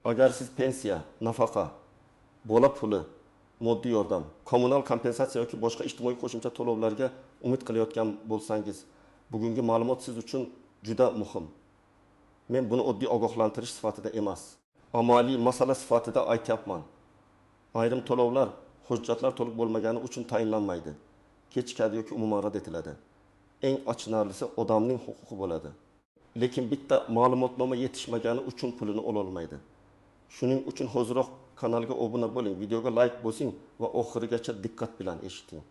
Agar siz pensiya, nafaqa, bola puli, moddiy yordam, kommunal kompensatsiya yoki boshqa ijtimoiy qo'shimcha to'lovlarga umid qilayotgan bo'lsangiz, bugungi ma'lumot siz uchun juda muhim. Men buni oddiy ogohlantirish sifatida emas, amaliy masala sifatida aytyapman. Ayrim to'lovlar hujjatlar to'liq bo'lmagani uchun tayinlanmaydi. Kechikadi yoki umuman rad etiladi. Eng achinarlisi odamning huquqi bo'ladi. Lekin bitta ma'lumotnoma yetishmagani uchun pulini ola olmaydi. Shuning uchun hoziroq kanalga obuna bo'ling, videoga like bosing va oxirigacha diqqat bilan eshiting.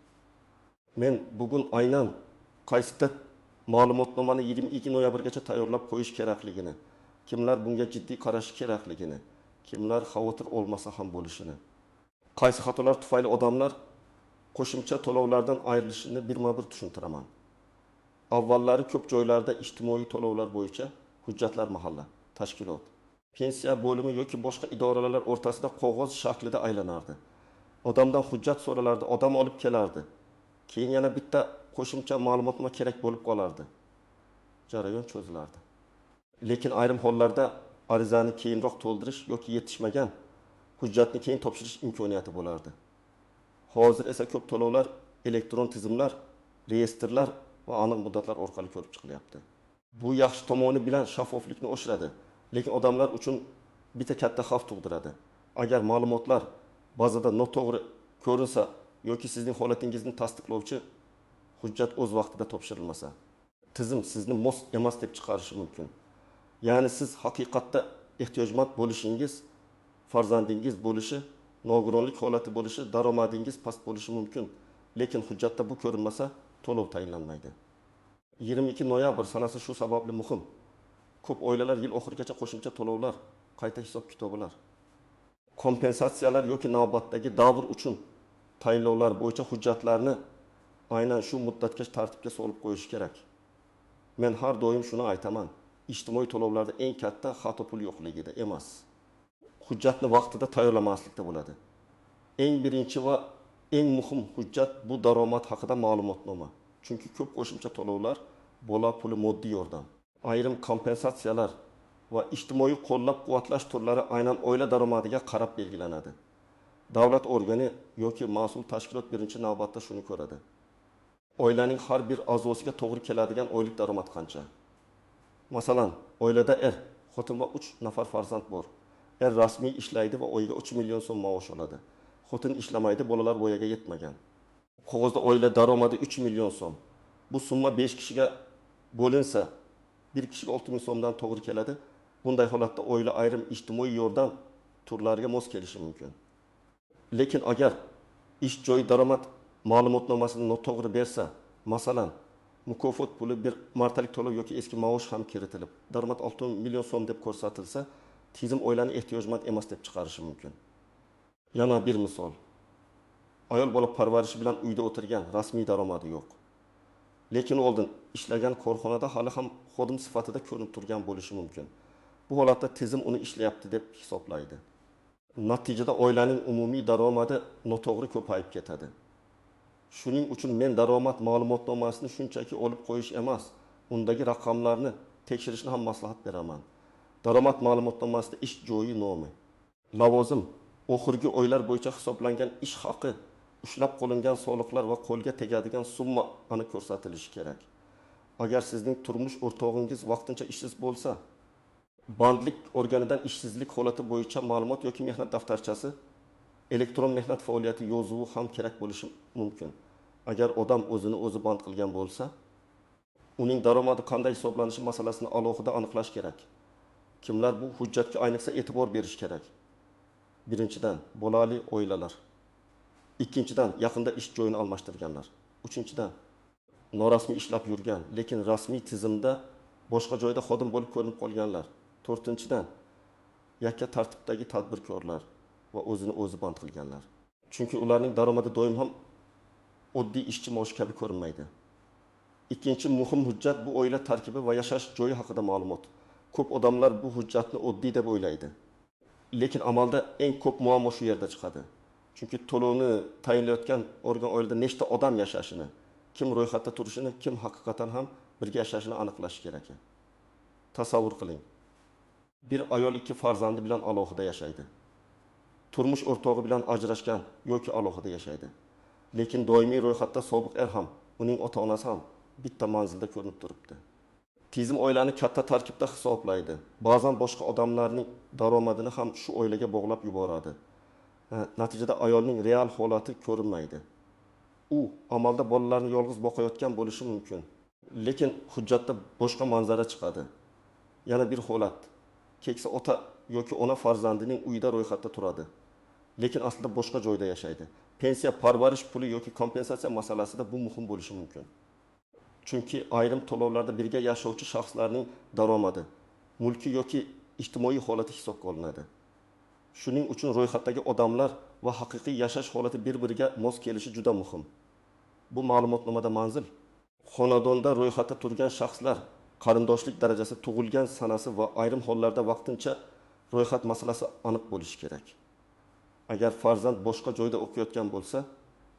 Men bugun aynan qaysidir ma'lumotnomani 22 noyabrgacha tayyorlab qo'yish kerakligini, kimlar bunga jiddiy qarashi kerakligini, kimlar xavotir olmasa ham bo'lishini, qaysi xatolar tufayli odamlar qo'shimcha to'lovlardan ayrilishini birma-bir tushuntiraman. Avvallari ko'p joylarda ijtimoiy to'lovlar bo'yicha hujjatlar mahalla, tashkilot, pensiya bo'limi yoki boshqa idoralar o'rtasida qog'oz shaklida aylanardi. Odamdan hujjat so'ralardi, odam olib kelardi. Keyin yana bitta qo'shimcha ma'lumotnoma kerak bo'lib qolardi. Jarayon cho'zilardi. Lekin ayrim hollarda arizani keyinroq to'ldirish yoki yetishmagan hujjatni keyin topshirish imkoniyati bo'lardi. Hozir esa ko'p to'lovlar elektron tizimlar, reyestrlar va aniq muddatlar orqali ko'rib chiqilyapti. Bu yaxshi tomoni bilan shaffoflikni oshiradi, lekin odamlar uchun bitta katta xavf tug'diradi. Agar ma'lumotlar bazada noto'g'ri ko'rinsa yoki sizning holatingizni tasdiqlovchi hujjat o'z vaqtida topshirilmasa, tizim sizni mos emas deb chiqarishi mumkin. Ya'ni siz haqiqatda ehtiyojmand bo'lishingiz, farzandingiz bo'lishi, nogironlik holati bo'lishi, daromadingiz past bo'lishi mumkin. Lekin hujjatda bu ko'rinmasa, to'lov tayinlanmaydi. 22 noyabr sanasi shu sababli muhim. Ko'p oilalar yil oxirigacha qo'shimcha to'lovlar, qayta hisob kitobilar, kompensatsiyalar yoki navbatdagi davr uchun tayinlovlar bo'yicha hujjatlarni aynan shu muddatgacha tartibga solib qo'yish kerak. Men har doim shuni aytaman. Ijtimoiy to'lovlarda eng katta xato pul yo'qligida emas, hujjatni vaqtida tayyorlamaslikda bo'ladi. Eng birinchi va eng muhim hujjat bu daromad haqida ma'lumotnoma. Chunki ko'p qo'shimcha to'lovlar, bola puli, moddiy yordam, ayrim kompensatsiyalar va ijtimoiy qo'llab-quvvatlash turlari aynan oila daromadiga qarab belgilanadi. Davlat organi yoki mas'ul tashkilot birinchi navbatda shuni ko'radi. Oilaning har bir a'zosiga to'g'ri keladigan oylik daromad qancha? Masalan, oilada xotin va 3 nafar farzand bor. Rasmiy ishlaydi va oyiga 3 million so'm maosh oladi. Xotin ishlamaydi, bolalar voyaga yetmagan. Qog'ozda oila daromadi 3 million so'm. Bu summa 5 kishiga bo'linsa, bir kishiga 6 ming so'mdan to'g'ri keladi. Bunday holatda oila ayrim ijtimoiy yordam turlariga mos kelishi mumkin. Lekin agar ish joyi daromad ma'lumotnomasini noto'g'ri bersa, masalan, mukofot puli bir martalik to'lov yoki eski maosh ham kiritilib, daromad 6 million so'm deb ko'rsatilsa, tizim oilani ehtiyojmand emas deb chiqarishi mumkin. Yana bir misol. Ayol bola parvarishi bilan uyda o'tirgan, rasmiy daromadi yo'q. Lekin oldin ishlagan korxonada hali ham xodim sifatida ko'rinib turgan bo'lishi mumkin. Bu holatda tizim uni ishlayapti deb hisoblaydi. Natijada oilaning umumiy daromadi noto'g'ri ko'payib ketadi. Shuning uchun men daromad ma'lumotnomasini shunchaki olib qo'yish emas, undagi raqamlarni tekshirishni ham maslahat beraman. Daromad ma'lumotnomasida ish joyi nomi, lavozim, oxirgi oylar bo'yicha hisoblangan ish haqi, ushlab qo'lingan soliqlar va qo'lga tegadigan summa aniq ko'rsatilishi kerak. Agar sizning turmush o'rtog'ingiz vaqtincha ishsiz bo'lsa, bandlik organidan ishsizlik holati bo'yicha ma'lumot yoki mehnat daftarchasi, elektron mehnat faoliyati yozuvi ham kerak bo'lishi mumkin. Agar odam o'zini o'zi band qilgan bo'lsa, uning daromadi qanday hisoblanishi masalasini alohida aniqlash kerak. Kimlar bu hujjatga ayniqsa e'tibor berish kerak? Birinchidan, bolali oilalar. Ikkinchidan, yaqinda ish joyini almashtirganlar. Uchinchidan, norasmiy ishlab yurgan, lekin rasmiy tizimda boshqa joyda xodim bo'lib ko'rinib qolganlar. To'rtinchidan, yakka tartibdagi tadbirkorlar va o'zini o'zi band qilganlar. Chunki ularning daromadi doim ham oddiy ishchi maoshi kabi ko'rinmaydi. Ikkinchi muhim hujjat bu oila tarkibi va yashash joyi haqida ma'lumot. Ko'p odamlar bu hujjatni oddiy deb o'ylaydi. Lekin amalda eng ko'p muammo shu yerda chiqadi. Chunki to'lovni tayinlayotgan organ oilada nechta odam yashashini, kim ro'yxatda turishini, kim haqiqatan ham birga yashashini aniqlash kerak. Tasavvur qiling. Bir ayol ikki farzandi bilan alohida yashaydi. Turmush o'rtog'i bilan ajrashgan yoki alohida yashaydi. Lekin doimiy ro'yxatda sobiq er ham, uning ota-onasi ham bitta manzilda ko'rinib turibdi. Tizim oilani katta tarkibda hisoblaydi. Ba'zan boshqa odamlarning daromadini ham shu oilaga bog'lab yuboradi. Natijada ayolning real holati ko'rinmaydi. U amalda bolalarni yolg'iz boqayotgan bo'lishi mumkin. Lekin hujjatda boshqa manzara chiqadi. Yana bir holat. Keksa ota yoki ona farzandining uyida ro'yxatda turadi. Lekin aslida boshqa joyda yashaydi. Pensiya, parvarish puli yoki kompensatsiya masalasida bu muhim bo'lishi mumkin. Chunki ayrim to'lovlarda birga yashovchi shaxslarning daromadi, mulki yoki ijtimoiy holati hisobga olinadi. Shuning uchun ro'yxatdagi odamlar va haqiqiy yashash holati bir-biriga mos kelishi juda muhim. Bu ma'lumotnomada manzil, xonadonda ro'yxatda turgan shaxslar, qarindoshlik darajasi, tug'ilgan sanasi va ayrim hollarda vaqtincha ro'yxat masalasi aniq bo'lishi kerak. Agar farzand boshqa joyda o'qiyotgan bo'lsa,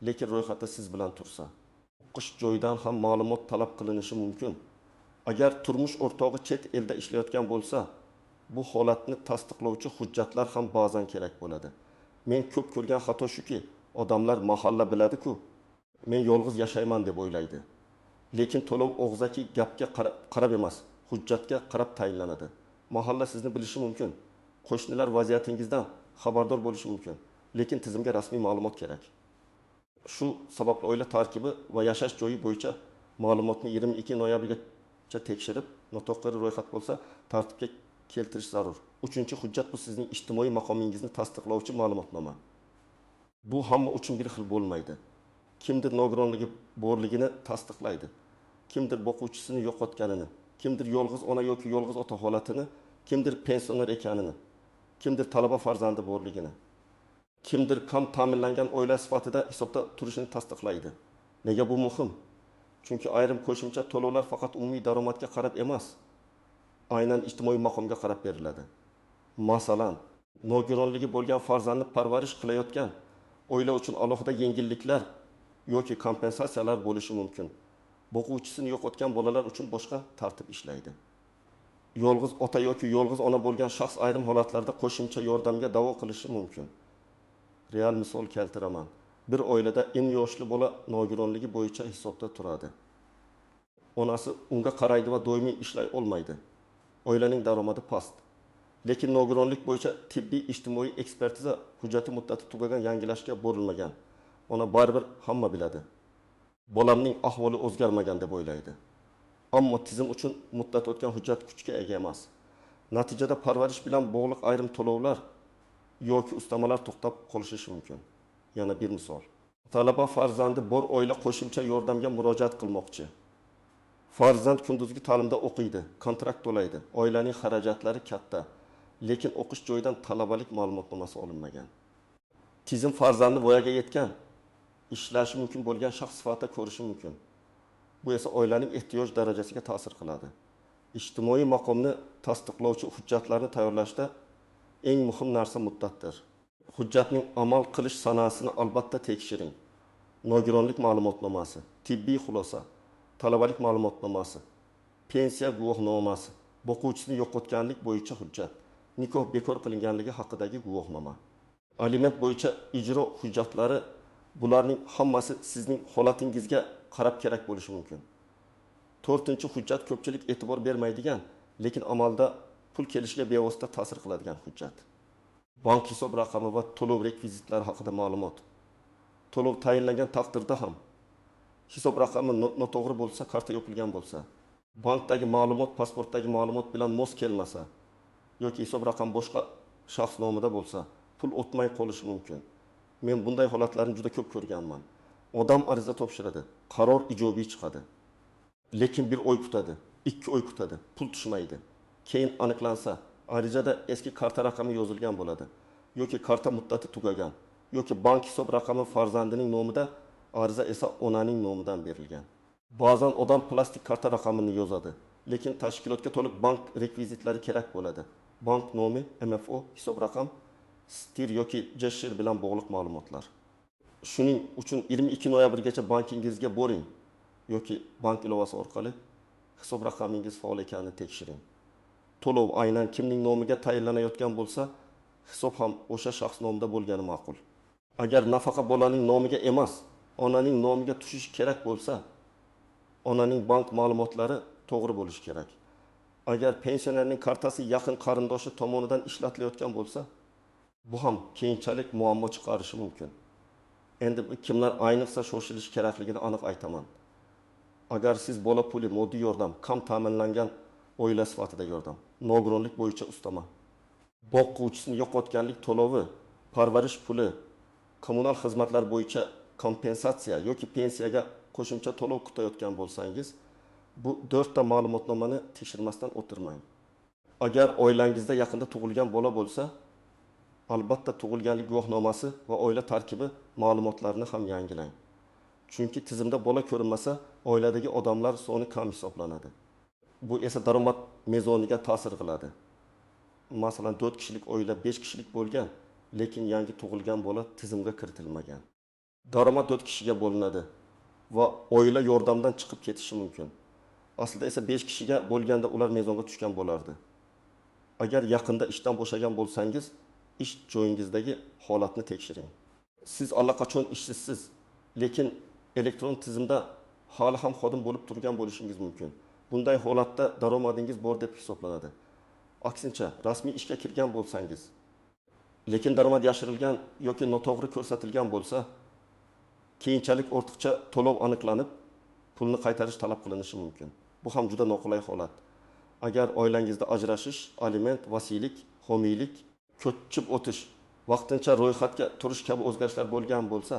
lekin ro'yxatda siz bilan tursa, o'qish joyidan ham ma'lumot talab qilinishi mumkin. Agar turmush o'rtog'i chet elda ishlayotgan bo'lsa, bu holatni tasdiqlovchi hujjatlar ham ba'zan kerak bo'ladi. Men ko'p ko'rgan xato shuki, odamlar mahalla biladi-ku, men yolg'iz yashayman deb o'ylaydi. Lekin to'lov og'zaki gapga qarab emas, hujjatga qarab tayinlanadi. Mahalla sizni bilishi mumkin. Qo'shnilar vaziyatingizdan xabardor bo'lishi mumkin. Lekin tizimga rasmiy ma'lumot kerak. Shu sababli oila tarkibi va yashash joyi bo'yicha ma'lumotni 22 noyabrgacha tekshirib, notaqori ro'yxat bo'lsa, tartibga keltirish zarur. Uchinchi hujjat bu sizning ijtimoiy maqomingizni tasdiqlovchi ma'lumotnoma. Bu hamma uchun bir xil bo'lmaydi. Kimdir nogironligi borligini tasdiqlaydi. Kimdir boquvchisini yo'qotganini, kimdir yolg'iz ona yoki yolg'iz ota holatini, kimdir pensioner ekanini, kimdir talaba farzandi borligini, kimdir kam ta'minlangan oila sifatida hisobda turishini tasdiqlaydi. Nega bu muhim? Chunki ayrim qo'shimcha to'lovlar faqat umumiy daromadga qarab emas, aynan ijtimoiy maqomga qarab beriladi. Masalan, nogironligi bo'lgan farzandni parvarish qilayotgan oila uchun alohida yengilliklar yoki kompensatsiyalar bo'lishi mumkin. Boquvchisini yo'qotgan bolalar uchun boshqa tartib ishlaydi. Yolg'iz ota yoki yolg'iz ona bo'lgan shaxs ayrim holatlarda qo'shimcha yordamga da'vo qilishi mumkin. Real misol keltiraman. Bir oilada eng yoshli bola nogironligi bo'yicha hisobda turadi. Onasi unga qaraydi va doimiy ishlay olmaydi. Oilaning daromadi past. Lekin nogironlik bo'yicha tibbiy ijtimoiy ekspertiza hujjati muddati tugagan yangilashga bo'rilmagan. Ona baribir hamma biladi. Bolamning ahvoli o'zgarmagan deb o'ylaydi. Ammo tizim uchun muddat o'tgan hujjat kuchga ega emas. Natijada parvarish bilan bog'liq ayrim to'lovlar yoki ustamalar to'xtab qolishi mumkin. Yana bir misol. Talaba farzandi bor oila qo'shimcha yordamga murojaat qilmoqchi. Farzand kunduzgi ta'limda o'qiydi, kontrakt to'laydi, oilaning xarajatlari katta, lekin o'qish joyidan talabalik ma'lumotnomasi olinmagan. Tizim farzandni voyaga yetgan, ishlashi mumkin bo'lgan shaxs sifatida ko'rishi mumkin. Bu esa oilaning ehtiyoj darajasiga ta'sir qiladi. Ijtimoiy maqomni tasdiqlovchi hujjatlarni tayyorlashda eng muhim narsa muddatdir. Hujjatning amal qilish sanasini albatta tekshiring. Nogironlik ma'lumotnomasi, tibbiy xulosa, talabalik ma'lumotnomasi, pensiya guvohnomasi, boquvchisini yo'qotganlik bo'yicha hujjat, nikoh bekor qilinganligi haqidagi guvohnoma, aliment bo'yicha ijro hujjatlari, bularning hammasi sizning holatingizga qarab kerak bo'lishi mumkin. 4-hujjat ko'pchilik e'tibor bermaydigan, lekin amalda pul kelishiga bevosita ta'sir qiladigan hujjat. Bank hisob raqami va to'lov rekvizitlari haqida ma'lumot. To'lov tayinlangan taqdirda ham hisob raqami noto'g'ri bo'lsa, karta yopilgan bo'lsa, bankdagi ma'lumot pasportdagi ma'lumot bilan mos kelmasa yoki hisob raqam boshqa shaxs nomida bo'lsa, pul o'tmay qolishi mumkin. Men bunday holatlarni juda ko'p ko'rganman. Odam ariza topshiradi, qaror ijobiy chiqadi. Lekin bir oy kutadi, 2 oy kutadi, pul tushmaydi. Keyin aniqlansa, arizada eski karta raqami yozilgan bo'ladi yoki karta muddati tugagan yoki bank hisob raqami farzandining nomida, ariza esa onaning nomidan berilgan. Ba'zan odam plastik karta raqamini yozadi, lekin tashkilotga to'liq bank rekvizitlari kerak bo'ladi. Bank nomi, MFO, hisob raqam, stir yoki gesher bilan bog'liq ma'lumotlar. Shuning uchun 22 noyabrgacha bankingizga boring yoki bank ilovasi orqali hisob raqamingiz faol ekanini tekshiring. to'lov aynan kimning nomiga tayinlanayotgan bo'lsa, hisob ham o'sha shaxs nomida bo'lgani ma'qul. Agar nafaqa bolaning nomiga emas, onaning nomiga tushishi kerak bo'lsa, onaning bank ma'lumotlari to'g'ri bo'lishi kerak. Agar pensionerning kartasi yaqin qarindoshi tomonidan ishlatilayotgan bo'lsa, bu ham keyinchalik muammo chiqarishi mumkin. Endi kimlar ayniqsa shoshilish kerakligini aniq aytaman. Agar siz bola puli, moddiy yordam, kam ta'minlangan oila sifatida yordam, nogironlik bo'yicha ustama, boquvchisini yo'qotganlik to'lovi, parvarish puli, kommunal xizmatlar bo'yicha kompensatsiya yoki pensiyaga qo'shimcha to'lov kutayotgan bo'lsangiz, bu 4 ta ma'lumotnomani tekshirmasdan o'tirmang. Agar oilangizda yaqinda tug'ilgan bola bo'lsa, albatta tug'ilganlik guvohnomasi va oila tarkibi ma'lumotlarini ham yangilang. Chunki tizimda bola ko'rinmasa, oiladagi odamlar soni kam hisoblanadi. Bu esa daromad mezoniga ta'sir qiladi. Masalan, 4 kishilik oila 5 kishilik bo'lgan, lekin yangi tug'ilgan bola tizimga kiritilmagan. Daromad 4 kishiga bo'linadi va oila yordamdan chiqib ketishi mumkin. Aslida esa 5 kishiga bo'lganda ular mezonga tushgan bo'lardi. Agar yaqinda ishdan bo'shagan bo'lsangiz, ish joyingizdagi holatni tekshiring. Siz allaqachon ishsizsiz, lekin elektron tizimda hali ham xodim bo'lib turgan bo'lishingiz mumkin. Bunday holatda daromadingiz bor deb hisoblanadi. Aksincha, rasmiy ishga kirgan bo'lsangiz, lekin daromad yashirilgan yoki noto'g'ri ko'rsatilgan bo'lsa, keyinchalik ortiqcha to'lov aniqlanib, pulni qaytarish talab qilinishi mumkin. Bu ham juda noqulay holat. Agar oilangizda ajrashish, aliment, vasiylik, homiylik, ko'chib o'tish, vaqtincha ro'yxatga turish kabi o'zgarishlar bo'lgan bo'lsa,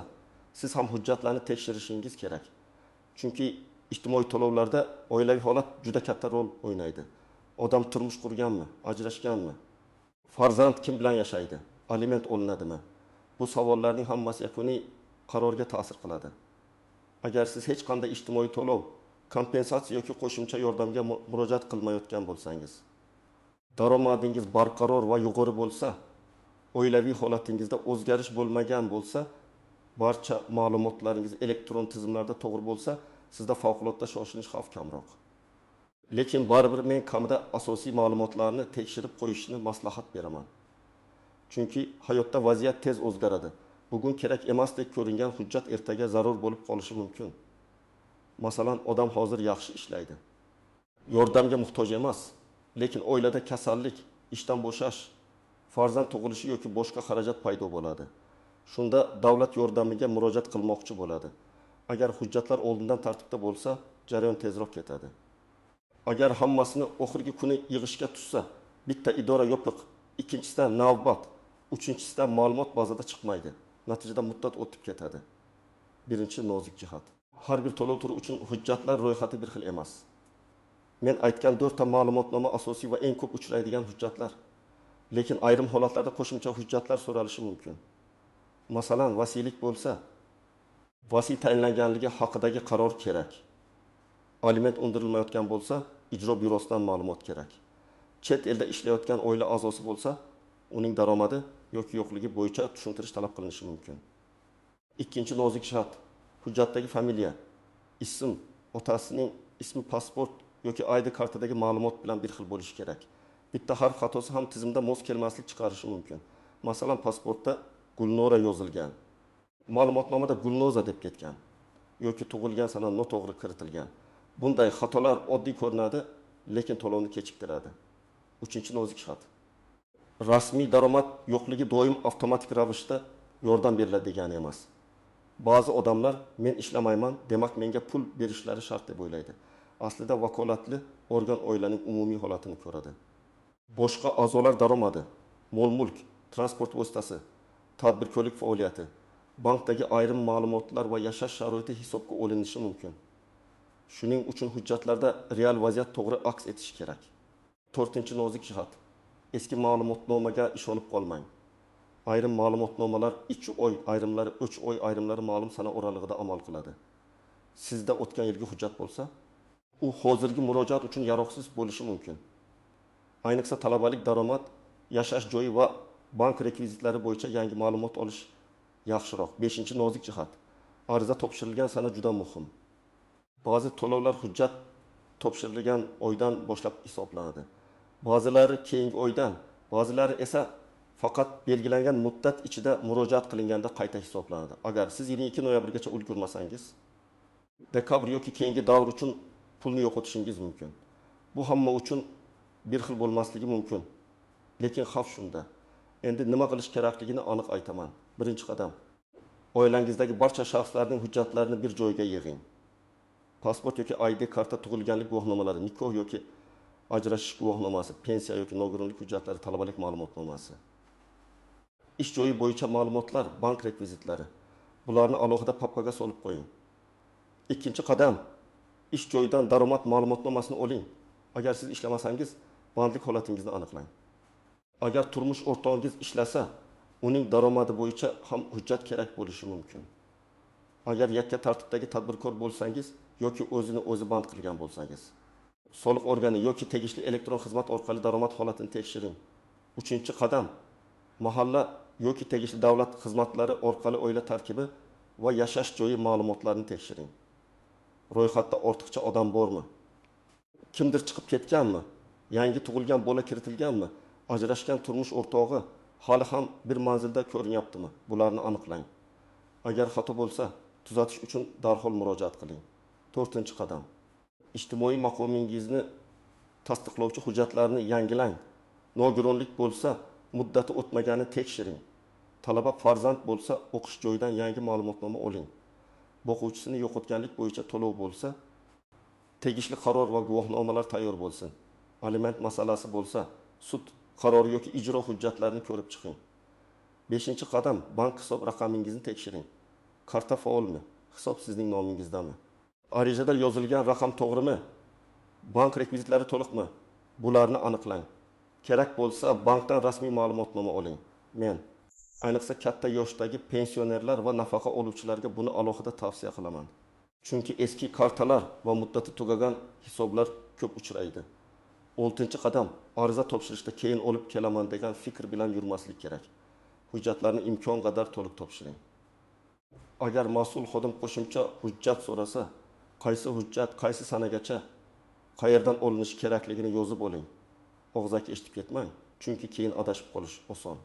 siz ham hujjatlarni tekshirishingiz kerak. Chunki ijtimoiy to'lovlarda oilaviy holat juda katta rol o'ynaydi. Odam turmush qurganmi, ajrashganmi? Farzand kim bilan yashaydi? Aliment olinadimi? Bu savollarning hammasi yakuniy qarorga ta'sir qiladi. Agar siz hech qanday ijtimoiy to'lov, kompensatsiya yoki qo'shimcha yordamga murojaat qilmayotgan bo'lsangiz, daromadingiz barqaror va yuqori bo'lsa, oilaviy holatingizda o'zgarish bo'lmagan bo'lsa, barcha ma'lumotlaringiz elektron tizimlarda to'g'ri bo'lsa, sizda favqulodda shoshilish xavf kamroq. Lekin baribir men kamida asosiy ma'lumotlarni tekshirib qo'yishni maslahat beraman. Chunki hayotda vaziyat tez o'zgaradi. Bugun kerak emasdek ko'ringan hujjat ertaga zarur bo'lib qolishi mumkin. Masalan, odam hozir yaxshi ishlaydi. Yordamga muhtoj emas, lekin oilada kasallik, ishdan bo'shash, farzand tug'ilishi yoki boshqa xarajat paydo bo'ladi. Shunda davlat yordamiga murojaat qilmoqchi bo'ladi. Agar hujjatlar oldindan tartibda bo'lsa, jarayon tezroq ketadi. Agar hammasini oxirgi kuni yig'ishga tushsa, bitta idora yopiq, ikkinchisidan navbat, uchinchisidan ma'lumot bazada chiqmaydi. Natijada muddat o'tib ketadi. Birinchi nozik jihat. Har bir to'lov turi uchun hujjatlar ro'yxati bir xil emas. Men aytgan 4 ta ma'lumotnoma asosiy va eng ko'p uchraydigan hujjatlar. Lekin ayrim holatlarda qo'shimcha hujjatlar so'ralishi mumkin. Masalan, vasiylik bo'lsa, vasiy tayinlanganligi haqidagi qaror kerak. Aliment undirilmayotgan bo'lsa, ijro byurosidan ma'lumot kerak. Chet elda ishlayotgan oila a'zosi bo'lsa, uning daromadi yoki yo'qligi bo'yicha tushuntirish talab qilinishi mumkin. Ikkinchi nozik shart, hujjatdagi familiya, ism, otasining ismi pasport yoki ID kartadagi ma'lumot bilan bir xil bo'lishi kerak. Bitta harf xatosi ham tizimda mos kelmaslik chiqarishi mumkin. Masalan, pasportda Gulnora yozilgan. Ma'lumotnomada Gulnoza deb ketgan yoki tug'ilgan sana noto'g'ri kiritilgan. Bunday xatolar oddiy ko'rinadi, lekin to'lovni kechiktiradi. Uchinchi nozik shart. Rasmiy daromad yo'qligi doim avtomatik ravishda yordam beriladi degani emas. Ba'zi odamlar men ishlamayman, demak menga pul berishlari shart deb o'ylaydi. Aslida vakolatli organ oilaning umumiy holatini ko'radi. Boshqa a'zolar daromadi, mol-mulk, transport vositasi, tadbirkorlik faoliyati, bankdagi ayrim ma'lumotlar va yashash sharoiti hisobga olinishi mumkin. Shuning uchun hujjatlarda real vaziyat to'g'ri aks etishi kerak. 4-chi nozik jihat. Eski ma'lumotnomaga ishonib qolmang. Ayrim ma'lumotnomalar 2 oy, ayrimlari 3 oy, ayrimlari ma'lum sana oralig'ida amal qiladi. Sizda o'tgan yilgi hujjat bo'lsa, u hozirgi murojaat uchun yaroqsiz bo'lishi mumkin. Ayniqsa talabalik daromad, yashash joyi va bank rekvizitlari bo'yicha yangi ma'lumot olish yaxshiroq. 5-chi nozik jihat. Ariza topshirilgan sana juda muhim. Ba'zi to'lovlar hujjat topshirilgan oydan boshlab hisoblanadi. Ba'zilari keyingi oydan, ba'zilari esa faqat belgilangan muddat ichida murojaat qilinganda qayta hisoblanadi. Agar siz 22 noyabrgacha ulgurmasangiz, dekabr yoki keyingi davr uchun pulni yo'qotishingiz mumkin. Bu hamma uchun bir xil bo'lmasligi mumkin. Lekin xavf shunda. Endi nima qilish kerakligini aniq aytaman. Birinchi qadam, oilangizdagi barcha shaxslarning hujjatlarini bir joyga yig'ing. Pasport yoki ID karta, tug'ilganlik guvohnomalari, nikoh yoki ajrashish guvohnomasi, pensiya yoki nogironlik hujjatlari, talabalik ma'lumotnomasi. Ish joyi bo'yicha ma'lumotlar, bank rekvizitlari. Bularni alohida papkaga solib qo'ying. Ikkinchi qadam, ish joyidan daromad ma'lumotnomasini oling. Agar siz ishlamasangiz, bandlik holatingizni aniqlang. Agar turmush o'rtog'ingiz ishlasa, uning daromadi bo'yicha ham hujjat kerak bo'lishi mumkin. Agar yakka tartibdagi tadbirkor bo'lsangiz yoki o'zini o'zi band qilgan bo'lsangiz, soliq organi yoki tegishli elektron xizmat orqali daromad holatini tekshiring. Uchinchi qadam, mahalla yoki tegishli davlat xizmatlari orqali oila tarkibi va yashash joyi ma'lumotlarini tekshiring. Ro'yxatda ortiqcha odam bormi? Kimdir chiqib ketganmi? Yangi tug'ilgan bola kiritilganmi? Ajrashgan turmush o'rtog'i hali ham bir manzilda ko'rinyaptimi? Bularni aniqlang. Agar xato bo'lsa, tuzatish uchun darhol murojaat qiling. To'rtinchi qadam, ijtimoiy maqomingizni tasdiqlovchi hujjatlarni yangilang. Nogironlik bo'lsa, muddati o'tmaganini tekshiring. Talaba farzand bo'lsa, o'qish joyidan yangi ma'lumotnoma oling. Boquvchisini yo'qotganlik bo'yicha to'lov bo'lsa, tegishli qaror va guvohnomalar tayyor bo'lsin. Aliment masalasi bo'lsa, sud qarori yoki ijro hujjatlarini ko'rib chiqing. 5-qadam, bank hisob raqamingizni tekshiring. Karta faolmi? Hisob sizning nomingizdami? Arizada yozilgan raqam to'g'rimi? Bank rekvizitlari to'liqmi? Bularni aniqlang. Kerak bo'lsa, bankdan rasmiy ma'lumotnoma oling. Men ayniqsa katta yoshdagi pensionerlar va nafaqa oluvchilarga buni alohida tavsiya qilaman. Chunki eski kartalar va muddati tugagan hisoblar ko'p uchraydi. 6-qadam, ariza topshirishda keyin olib kelaman degan fikr bilan yurmaslik kerak. Hujjatlarni imkon qadar to'liq topshiring. Agar mas'ul xodim qo'shimcha hujjat so'rasa, qaysi hujjat, qaysi sanagacha, qayerdan olinishi kerakligini yozib oling. Og'zaki eshitib ketmang, chunki keyin adashib qolish oson.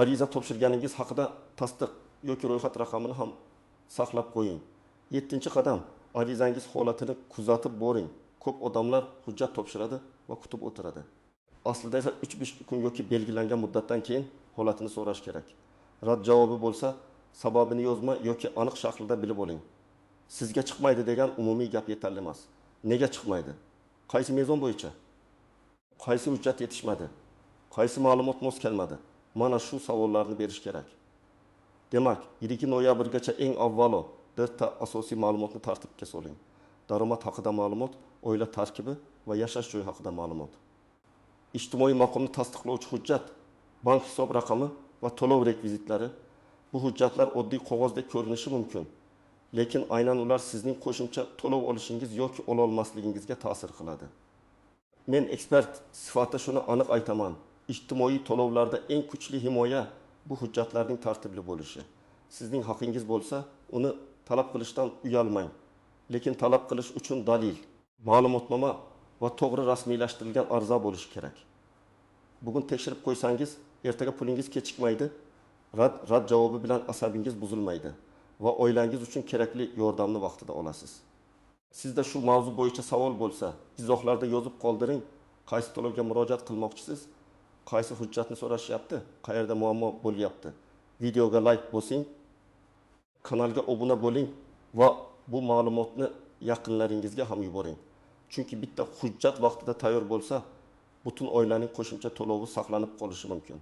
Ariza topshirganingiz haqida tasdiq yoki ro'yxat raqamini ham saqlab qo'ying. 7-qadam, arizangiz holatini kuzatib boring. Ko'p odamlar hujjat topshiradi va kutib o'tiradi. Aslida esa 3-5 kun yoki belgilangan muddatdan keyin holatini so'rash kerak. Rad javobi bo'lsa, sababini yozma yoki aniq shaklda bilib oling. Sizga chiqmaydi degan umumiy gap yetarli emas. Nega chiqmaydi? Qaysi mezon bo'yicha? Qaysi hujjat yetishmadi? Qaysi ma'lumot mos kelmadi? Mana shu savollarni berish kerak. Demak, 2 noyabrgacha eng avvalo 4 ta asosiy ma'lumotni tartibga soling. Daromad haqida ma'lumot, oila tarkibi va yashash joyi haqida ma'lumot. Ijtimoiy maqomni tasdiqlovchi hujjat, bank hisob raqami va to'lov rekvizitlari. Bu hujjatlar oddiy qog'ozdek ko'rinishi mumkin, lekin aynan ular sizning qo'shimcha to'lov olishingiz yoki ola olmasligingizga ta'sir qiladi. Men ekspert sifatida shuni aniq aytaman. Ijtimoiy to'lovlarda eng kuchli himoya bu hujjatlarning tartibli bo'lishi. Sizning haqingiz bo'lsa, uni talab qilishdan uyalmang. Lekin talab qilish uchun dalil, ma'lumotnoma va to'g'ri rasmiylashtirilgan ariza bo'lishi kerak. Bugun tekshirib qo'ysangiz, ertaga pulingiz kechikmaydi, rad javobi bilan asabingiz buzilmaydi va oilangiz uchun kerakli yordamni vaqtida olasiz. Sizda shu mavzu bo'yicha savol bo'lsa, izohlarda yozib qoldiring. Qaysi to'lovga murojaat qilmoqchisiz? Qaysi hujjatni so'rashyapti? Qayerda muammo bo'lyapti? Videoga like bosing, kanalga obuna bo'ling va bu ma'lumotni yaqinlaringizga ham yuboring. Chunki bitta hujjat vaqtida tayyor bo'lsa, butun oilaning qo'shimcha to'lovi saqlanib qolishi mumkin.